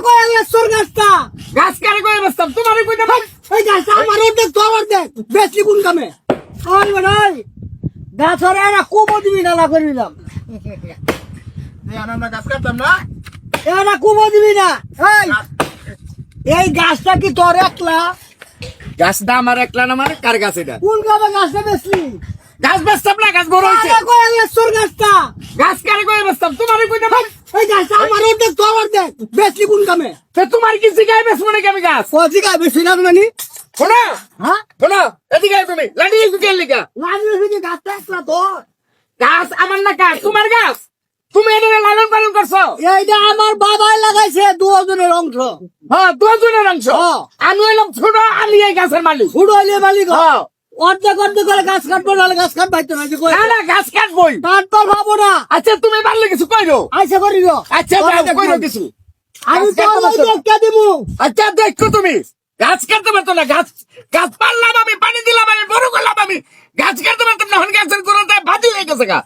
কই আমি সর গাছটা গাছ কারে কই বসতাম তোমারে কই দেব এই গাছটা আমার দেখ তো আমার দেখ বেশি কোন কামে ওই ভাই গাছরে না কুবো দিবি না না করিলাম আমরা গাছ কাটতাম না এরা কুবো দিবি না এই গাছটা কি তোর একলা গাছটা আমার একলা না মানে কার গাছ এটা কোন কামে গাছটা বেশি গাছ বসতাম না গাছ বড় হইছে কই আমি সর গাছটা গাছ কারে কই বসতাম তোমারে কই দেব এই গাছটা আমার দেখ তো আমার দেখ বেশি কোন কামে তে তোমার কি জিগাই বেসবো নাকি আমি গাছ কজি গায় বেশি না মানে শোনো হ্যাঁ শোনো এদিকে আয় তুমি লাঠি একটু কে লিগা লাগবে যদি গাছটা একলা তোর গাছ আমার না গাছ তোমার গাছ তুমি এটা লালন পালন করছো এইটা আমার বাবাই লাগাইছে দুজনের অংশ হ্যাঁ দুজনের অংশ হ্যাঁ। আমি হইলাম ছোট আমি এই গাছের মালিক উড়াইলে মালিক হ্যাঁ অর্ধেক অর্ধেক করে গাছ কাটবো নাহলে গাছ কাটবাইতে না যে কই না না গাছ কাটবই কাটবার ভাবো না আচ্ছা তুমি পারলে কিছু কইরো আইসা করি গো আচ্ছা কইরো কিছু আমি গাছ তো কাটতে পারছো? দেখতে দিমু আচ্ছা দেখো তুমি গাছ কাটতে পারতো না গাছ গাছ পারলাম আমি পানি দিলাম আমি বড় করলাম আমি গাছ কাটতে পারতাম না হন গাছের কোনটা বাদি হয়ে গেছে গা